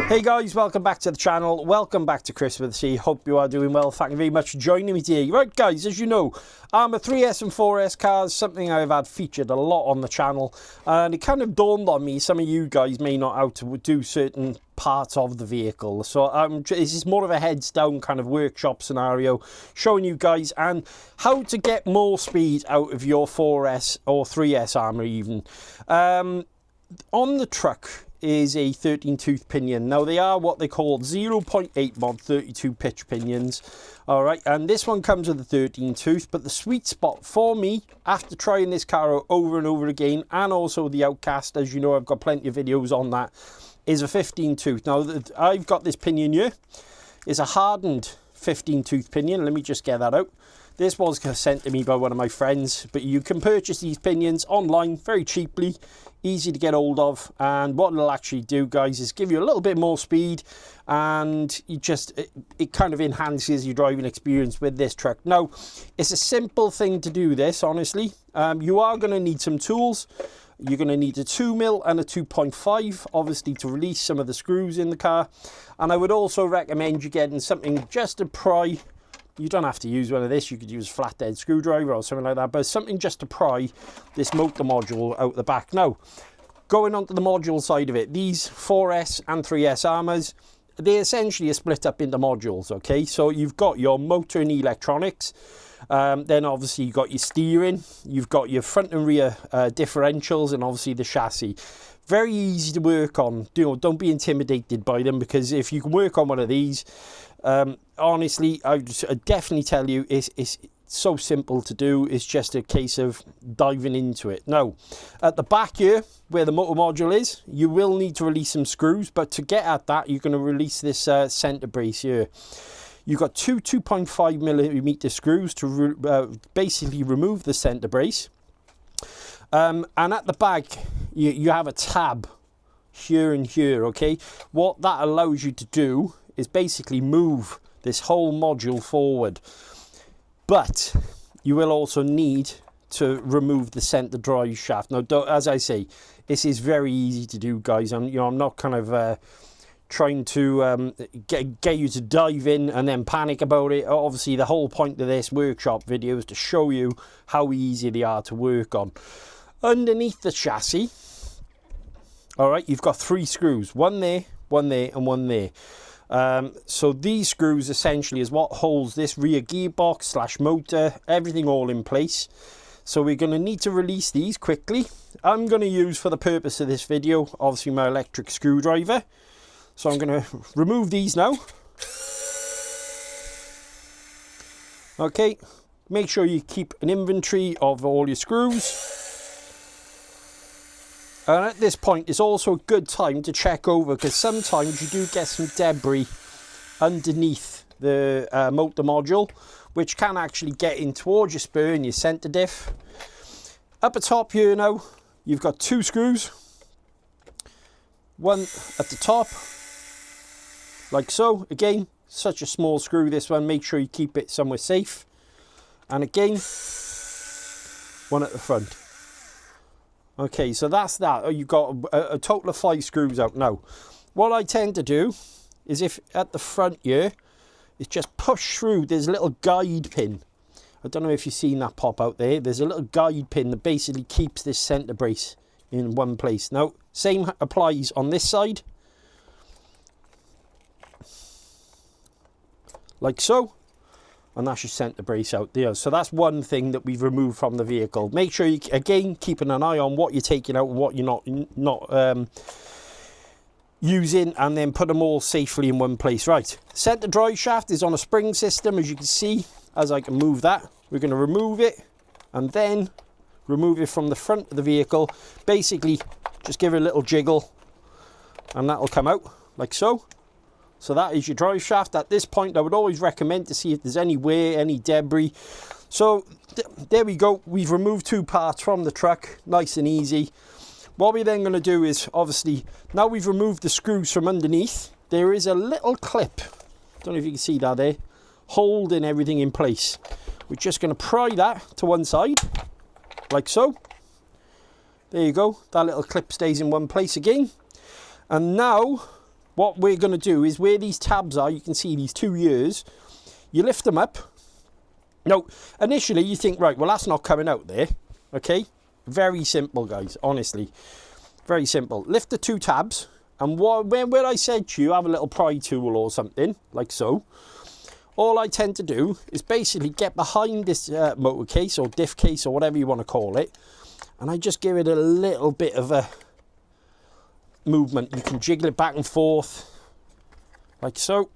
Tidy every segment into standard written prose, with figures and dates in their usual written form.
Hey guys, welcome back to the channel. Welcome back to ChriswithaC. Hope you are doing well. Thank you very much for joining me today. Right guys, as you know, Arrma 3S and 4S cars, something I've had featured a lot on the channel, and it kind of dawned on me some of you guys may not know how to do certain parts of the vehicle. So this is more of a heads down kind of workshop scenario, showing you guys and how to get more speed out of your 4S or 3S Arrma even. On the truck is a 13 tooth pinion. Now they are what they call 0.8 mod 32 pitch pinions. All right, and this one comes with a 13 tooth, but the sweet spot for me, after trying this car over and over again, and also the Outcast, as you know, I've got plenty of videos on that, is a 15 tooth. Now I've got this pinion here. It's a hardened 15 tooth pinion. Let me just get that out. This was sent to me by one of my friends, but you can purchase these pinions online very cheaply, easy to get hold of, and what it'll actually do, guys, is give you a little bit more speed, and it kind of enhances your driving experience with this truck. Now, it's a simple thing to do this, honestly. You are going to need some tools. You're going to need a 2mm and a 2.5, obviously, to release some of the screws in the car, and I would also recommend you getting something just to pry. You don't have to use one of this, you could use a flathead screwdriver or something like that, but something just to pry this motor module out the back. Now, going on to the module side of it, these 4S and 3S Arrmas, they essentially are split up into modules, okay? So you've got your motor and electronics, then obviously you've got your steering, you've got your front and rear differentials, and obviously the chassis. Very easy to work on. Don't be intimidated by them, because if you can work on one of these, honestly, I'd definitely tell you it's so simple to do. It's just a case of diving into it. Now, at the back here, where the motor module is, you will need to release some screws, but to get at that, you're going to release this center brace here. You've got two 2.5mm screws to basically remove the center brace. And at the back, you have a tab here and here, okay? What that allows you to do is basically move this whole module forward. But you will also need to remove the center drive shaft. Now, as I say, this is very easy to do, guys. I'm not kind of trying to get you to dive in and then panic about it. Obviously, the whole point of this workshop video is to show you how easy they are to work on. Underneath the chassis, all right, you've got 3 screws, one there, and one there. So these screws essentially is what holds this rear gearbox / motor, everything all in place. So we're going to need to release these quickly. I'm going to use, for the purpose of this video, obviously my electric screwdriver. So I'm going to remove these now. Okay, make sure you keep an inventory of all your screws. And at this point, it's also a good time to check over, because sometimes you do get some debris underneath the motor module, which can actually get in towards your spur and your center diff. Up the top here now, you've got 2 screws. One at the top, like so. Again, such a small screw, this one. Make sure you keep it somewhere safe. And again, one at the front. Okay, so that's that. You've got a total of 5 screws out. Now, what I tend to do is, if at the front here, is just push through. There's a little guide pin. I don't know if you've seen that pop out there. There's a little guide pin that basically keeps this center brace in one place. Now, same applies on this side. Like so. And that's your center brace out there. So that's one thing that we've removed from the vehicle. Make sure you, again, keeping an eye on what you're taking out and what you're not using, and then put them all safely in one place. Right, center drive shaft is on a spring system, as you can see. As I can move that, we're going to remove it and then remove it from the front of the vehicle. Basically, just give it a little jiggle and that'll come out like so. So that is your drive shaft. At this point, I would always recommend to see if there's any wear, any debris. So there we go. We've removed 2 parts from the truck, nice and easy. What we're then going to do is, obviously, now we've removed the screws from underneath, there is a little clip, don't know if you can see that there, holding everything in place. We're just going to pry that to one side, like so. There you go. That little clip stays in one place again. And now what we're going to do is where these tabs are, you can see these 2 ears, you lift them up. Now, initially you think, right, well, that's not coming out there, okay? Very simple, guys, honestly. Very simple. Lift the 2 tabs, and where I said to you, have a little pry tool or something, like so. All I tend to do is basically get behind this motor case or diff case or whatever you want to call it, and I just give it a little bit of a movement. You can jiggle it back and forth, like so.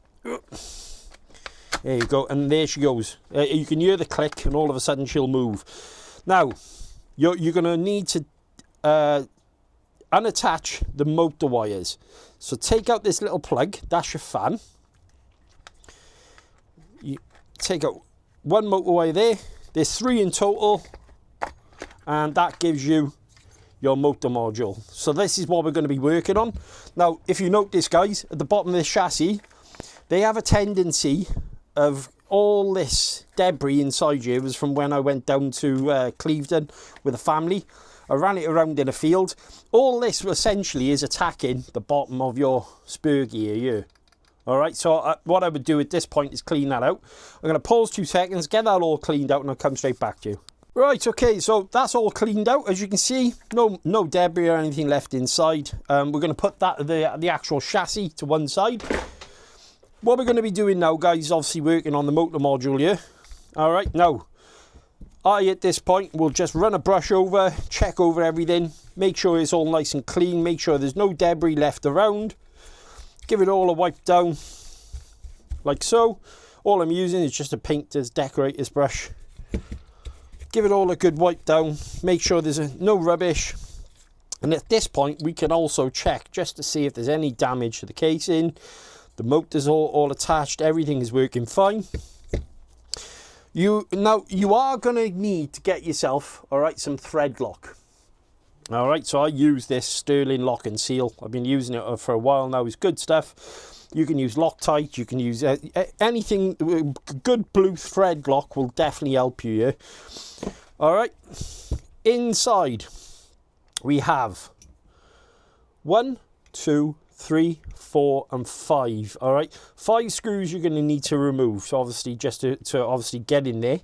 There you go, and there she goes. You can hear the click, and all of a sudden she'll move. Now, you're going to need to unattach the motor wires. So take out this little plug, that's your fan. You take out 1 motor wire there. There's 3 in total, and that gives you your motor module. So this is what we're going to be working on. Now, if you notice, guys, at the bottom of this chassis, they have a tendency of all this debris inside here was from when I went down to Clevedon with a family. I ran it around in a field. All this essentially is attacking the bottom of your spur gear here. All right, so what I would do at this point is clean that out. I'm going to pause 2 seconds, get that all cleaned out, and I'll come straight back to you. Right, okay, so that's all cleaned out. As you can see, no debris or anything left inside. We're going to put that the actual chassis to one side. What we're going to be doing now, guys, is obviously working on the motor module here. All right, now, at this point, will just run a brush over, check over everything, make sure it's all nice and clean, make sure there's no debris left around. Give it all a wipe down, like so. All I'm using is just a painter's decorator's brush. Give it all a good wipe down, make sure there's no rubbish. And at this point, we can also check just to see if there's any damage to the casing. The motor's all attached, everything is working fine. Now, you are going to need to get yourself, all right, some thread lock. All right, so I use this Sterling Lock and Seal. I've been using it for a while now. It's good stuff. You can use Loctite. You can use anything. Good blue thread lock will definitely help you here. All right, inside we have 1, 2, 3, 4 and 5. All right, 5 screws you're going to need to remove, so obviously just to obviously get in there.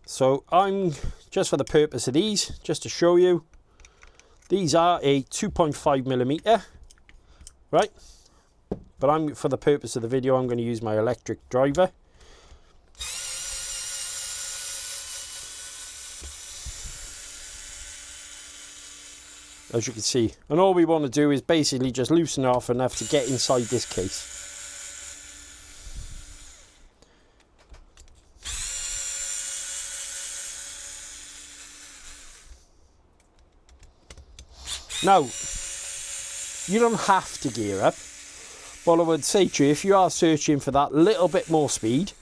So I'm just for the purpose of these, just to show you, these are a 2.5mm, right? But for the purpose of the video, I'm going to use my electric driver. As you can see, and all we want to do is basically just loosen it off enough to get inside this case. Now, you don't have to gear up. What I would say to you, if you are searching for that little bit more speed,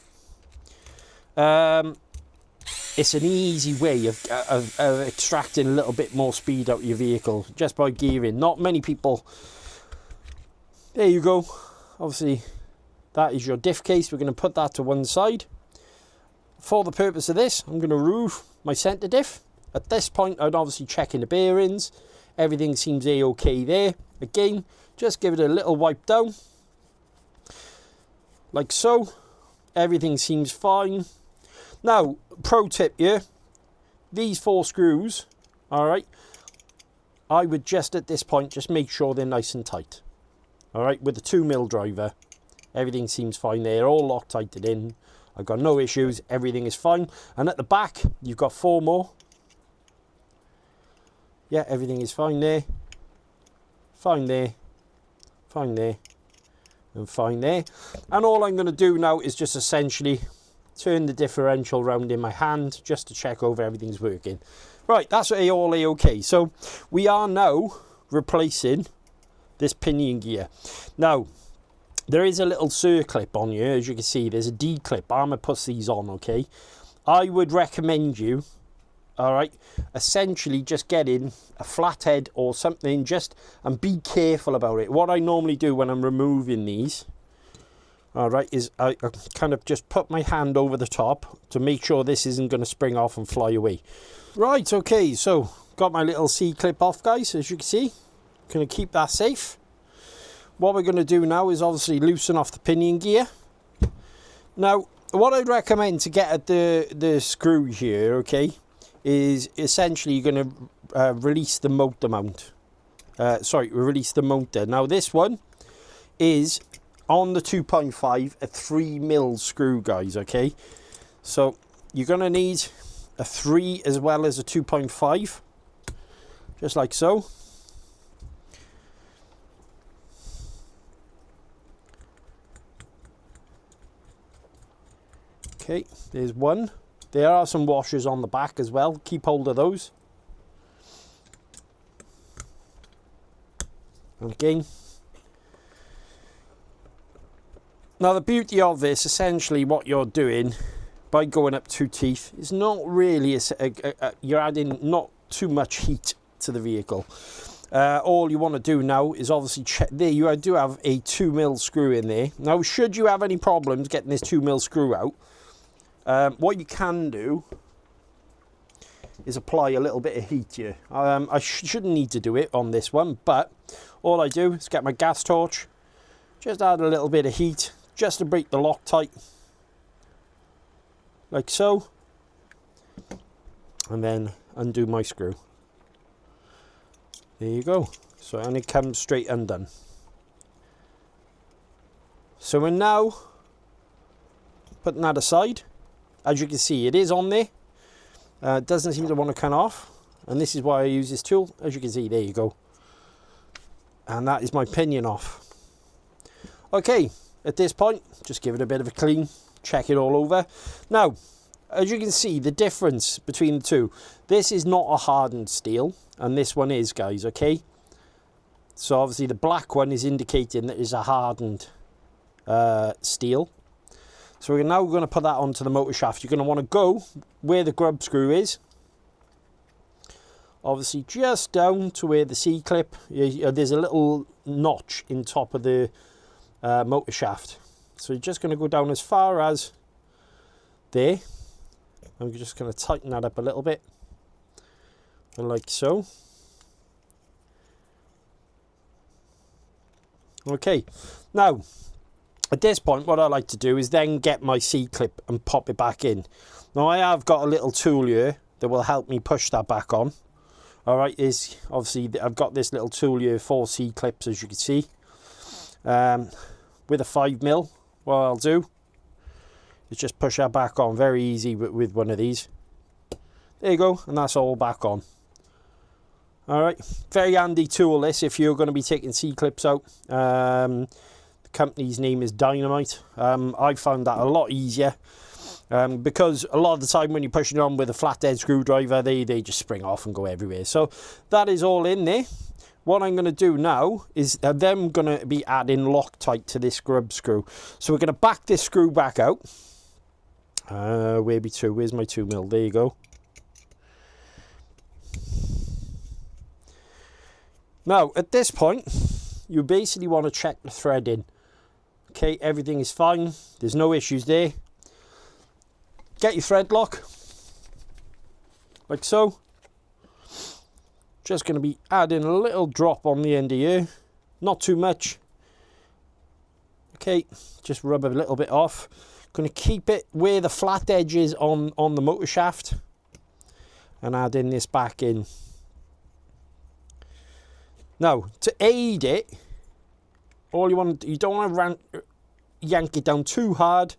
it's an easy way of extracting a little bit more speed out of your vehicle just by gearing. Not many people. There you go. Obviously, that is your diff case. We're going to put that to one side. For the purpose of this, I'm going to remove my centre diff. At this point, I'd obviously check in the bearings. Everything seems a-okay there. Again, just give it a little wipe down. Like so. Everything seems fine. Now, pro tip here, these 4 screws, all right, I would just at this point, just make sure they're nice and tight. All right, with the 2mm driver, everything seems fine there, all Loctited in. I've got no issues, everything is fine. And at the back, you've got 4 more. Yeah, everything is fine there, fine there, fine there, and fine there. And all I'm going to do now is just essentially turn the differential round in my hand just to check over everything's working. Right, that's all a-okay. So we are now replacing this pinion gear. Now, there is a little circlip on here. As you can see, there's a D-clip. Arrma puts these on, okay? I would recommend you, all right, essentially just getting a flathead or something, and be careful about it. What I normally do when I'm removing these, all right, is I kind of just put my hand over the top to make sure this isn't going to spring off and fly away. Right, okay, so got my little C-clip off, guys, as you can see. Going to keep that safe. what we're going to do now is obviously loosen off the pinion gear. Now, what I'd recommend to get at the screw here, okay, is essentially you're going to release the motor mount. Release the motor. Now, this one is on the 2.5 a 3mm screw, guys, okay? So you're going to need a 3 as well as a 2.5, just like so. Okay, there's one. There are some washers on the back as well. Keep hold of those. And again. Now the beauty of this, essentially what you're doing by going up 2 teeth, is not really, you're adding not too much heat to the vehicle. All you want to do now is obviously check, there you do have a 2mm screw in there. Now should you have any problems getting this 2mm screw out, what you can do is apply a little bit of heat here. I shouldn't need to do it on this one, but all I do is get my gas torch, just add a little bit of heat just to break the Loctite, like so, and then undo my screw. There you go. So, and it comes straight undone. So we're now putting that aside. As you can see, it is on there. It doesn't seem to want to come off, and this is why I use this tool. As you can see, there you go. And that is my pinion off. Okay, at this point, just give it a bit of a clean, check it all over. Now, as you can see, the difference between the two, this is not a hardened steel, and this one is, guys, okay? So obviously the black one is indicating that it's a hardened steel. So we're now going to put that onto the motor shaft. You're going to want to go where the grub screw is. Obviously just down to where the C-clip, there's a little notch in top of the motor shaft. So you're just going to go down as far as there. I'm just going to tighten that up a little bit, like so. Okay, now at this point what I like to do is then get my C-clip and pop it back in. Now I have got a little tool here that will help me push that back on. Alright, is obviously I've got this little tool here, 4 C-clips, as you can see. With a 5mm, what I'll do is just push that back on, very easy with one of these. There you go, and that's all back on. Alright, very handy tool this if you're going to be taking C-clips out. The company's name is Dynamite. I found that a lot easier because a lot of the time when you're pushing on with a flathead screwdriver, they just spring off and go everywhere. So that is all in there. What I'm going to do now is I'm going to be adding Loctite to this grub screw. So we're going to back this screw back out. Where's my 2mm? There you go. Now, at this point, you basically want to check the threading. Okay, everything is fine. There's no issues there. Get your thread lock, like so. Just going to be adding a little drop on the end of here. Not too much. Okay, just rub a little bit off. Going to keep it where the flat edge is on the motor shaft. And add in this back in. Now, to aid it, all you want to do, you don't want to yank it down too hard.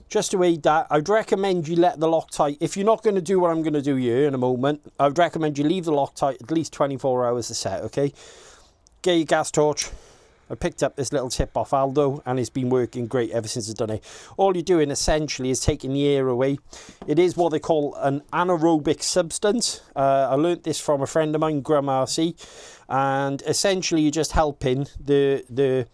Just to aid that, I'd recommend you let the Loctite, if you're not going to do what I'm going to do here in a moment, I'd recommend you leave the Loctite at least 24 hours to set, okay? Get your gas torch. I picked up this little tip off Aldo and it's been working great ever since I've done it. All you're doing essentially is taking the air away. It is what they call an anaerobic substance. I learnt this from a friend of mine, Arrma RC, and essentially you're just helping the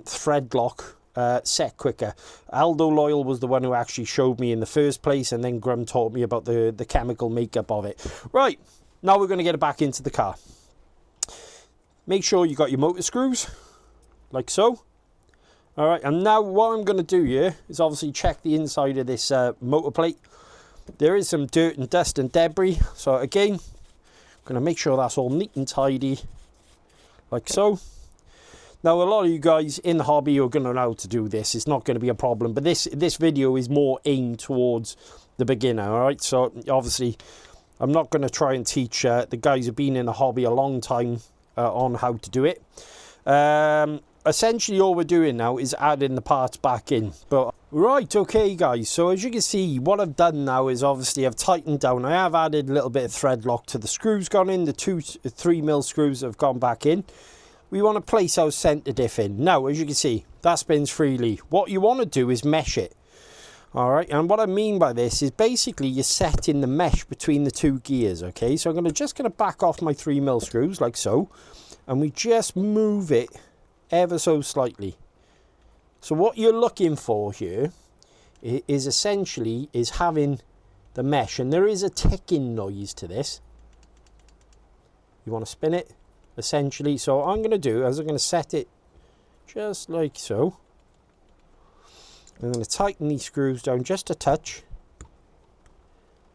thread lock set quicker. Aldo Loyal was the one who actually showed me in the first place, and then Grum taught me about the chemical makeup of it. Right, now we're going to get it back into the car. Make sure you got your motor screws, like so. Alright, and now what I'm going to do here is obviously check the inside of this motor plate. There is some dirt and dust and debris, so again, I'm going to make sure that's all neat and tidy, like so. Now, a lot of you guys in the hobby are going to know how to do this. It's not going to be a problem, but this video is more aimed towards the beginner, all right? So obviously, I'm not going to try and teach the guys who've been in the hobby a long time on how to do it. Essentially, all we're doing now is adding the parts back in. But right, okay, guys. So as you can see, what I've done now is obviously I've tightened down. I have added a little bit of thread lock to the screws gone in. The 3mm screws have gone back in. We want to place our centre diff in. Now, as you can see, that spins freely. What you want to do is mesh it. All right, and what I mean by this is basically you're setting the mesh between the two gears, okay? So I'm just going to back off my 3mm screws like so, and we just move it ever so slightly. So what you're looking for here is essentially having the mesh, and there is a ticking noise to this. You want to spin it, essentially. So what I'm going to do is I'm going to set it just like so. I'm going to tighten these screws down just a touch,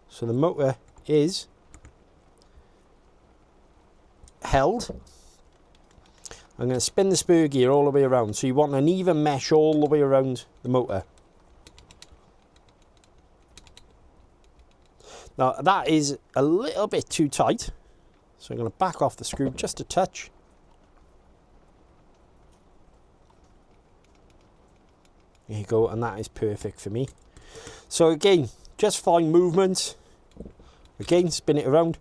so the motor is held. I'm going to spin the spur gear all the way around, so you want an even mesh all the way around the motor. Now that is a little bit too tight, so I'm going to back off the screw just a touch. There you go, and that is perfect for me. So again, just fine movement. Again, spin it around.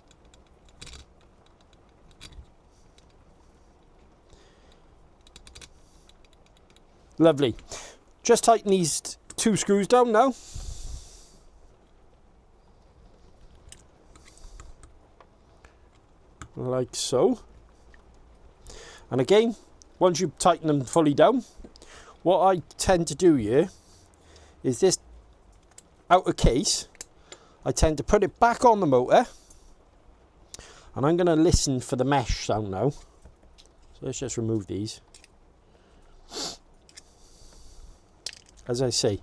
Lovely. Just tighten these two screws down now. Like so. And again, once you tighten them fully down, what I tend to do here is this outer case, I tend to put it back on the motor, and I'm going to listen for the mesh sound now. So let's just remove these. As I say,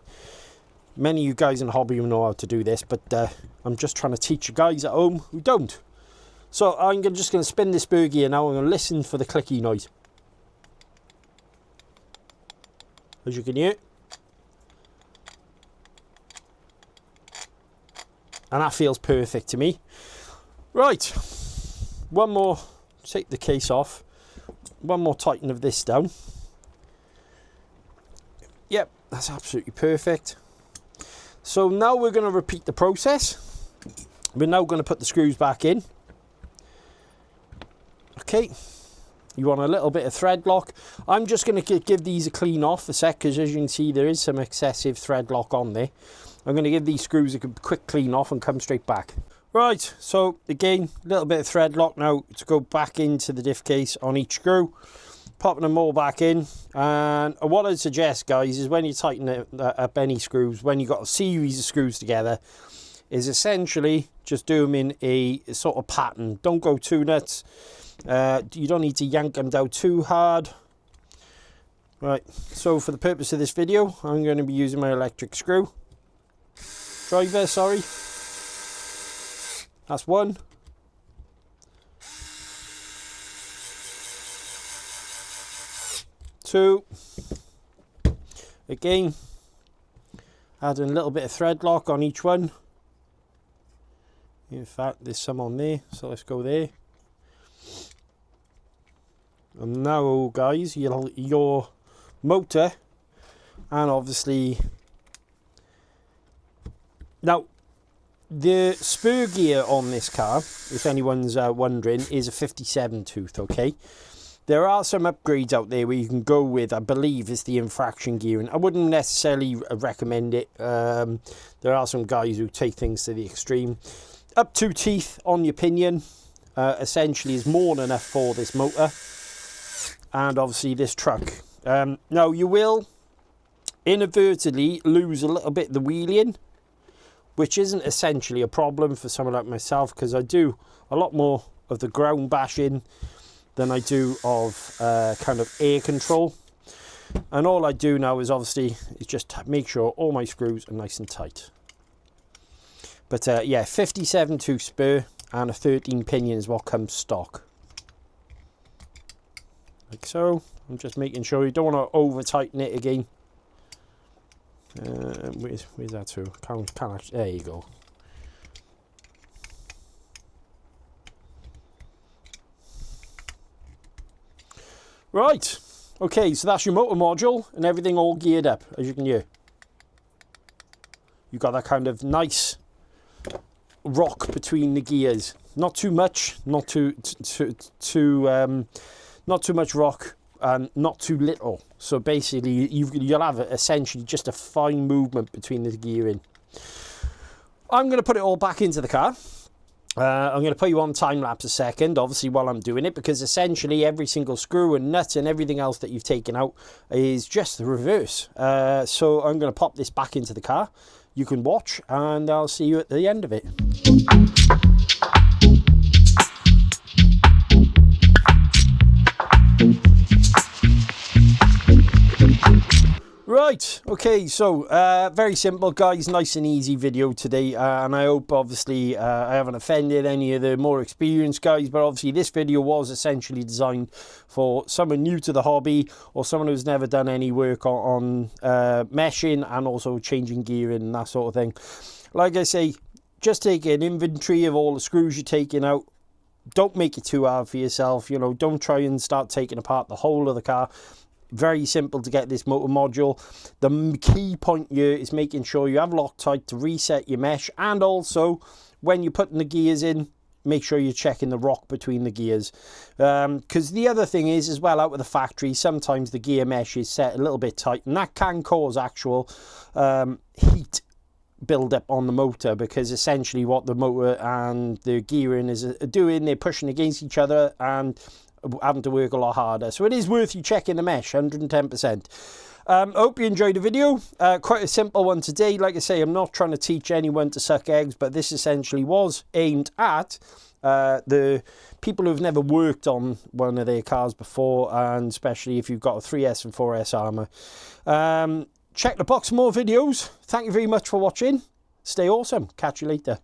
many of you guys in the hobby will know how to do this, but I'm just trying to teach you guys at home who don't. So I'm just going to spin this spur gear now. I'm going to listen for the clicky noise. As you can hear, and that feels perfect to me. Right, one more, take the case off, one more tighten of this down. Yep, that's absolutely perfect. So now we're going to repeat the process. We're now going to put the screws back in. Okay. You want a little bit of thread lock. I'm just going to give these a clean off a sec, because as you can see there is some excessive thread lock on there. I'm going to give these screws a quick clean off and come straight back. Right, so again, a little bit of thread lock now to go back into the diff case on each screw. Popping them all back in. And what I'd suggest, guys, is when you tighten up any screws, when you've got a series of screws together, is essentially just do them in a sort of pattern. Don't go too nuts. You don't need to yank them down too hard. Right, so for the purpose of this video, I'm going to be using my electric screw driver, sorry. That's one. Two. Again, adding a little bit of thread lock on each one. In fact, there's some on there, so let's go there. And now, guys, your motor, and obviously, now the spur gear on this car, if anyone's wondering, is a 57 tooth. Okay, there are some upgrades out there where you can go with, I believe, is the infraction gearing. I wouldn't necessarily recommend it. There are some guys who take things to the extreme. Up 2 teeth on your pinion essentially is more than enough for this motor. And obviously this truck. Now you will inadvertently lose a little bit of the wheeling, which isn't essentially a problem for someone like myself, because I do a lot more of the ground bashing than I do of kind of air control. And all I do now is obviously just make sure all my screws are nice and tight. But yeah, 57 tooth spur and a 13 pinion is what comes stock. like so. I'm just making sure you don't want to over tighten it again. Where's that to? Can't actually, there you go. Right, okay, so that's your motor module and everything all geared up, as you can hear. You've got that kind of nice rock between the gears. Not too much, not too much rock, and not too little. So basically, you'll have essentially just a fine movement between the gearing. I'm going to put it all back into the car. I'm going to put you on time lapse a second, obviously, while I'm doing it, because essentially every single screw and nut and everything else that you've taken out is just the reverse. So I'm going to pop this back into the car. You can watch, and I'll see you at the end of it. Right, okay, so very simple, guys, nice and easy video today, and I hope obviously I haven't offended any of the more experienced guys, but obviously this video was essentially designed for someone new to the hobby or someone who's never done any work on meshing and also changing gearing and that sort of thing. Like I say, just take an inventory of all the screws you're taking out. Don't make it too hard for yourself, you know, don't try and start taking apart the whole of the car. Very simple to get this motor module. The key point here is making sure you have Loctite to reset your mesh, and also when you're putting the gears in, make sure you're checking the rock between the gears, because the other thing is as well, out of the factory, sometimes the gear mesh is set a little bit tight, and that can cause actual heat build up on the motor, because essentially what the motor and the gearing is doing, they're pushing against each other and having to work a lot harder. So it is worth you checking the mesh, 110%. I hope you enjoyed the video. Quite a simple one today. Like I say, I'm not trying to teach anyone to suck eggs, but this essentially was aimed at the people who've never worked on one of their cars before, and especially if you've got a 3S and 4S Arrma. Check the box for more videos. Thank you very much for watching. Stay awesome. Catch you later.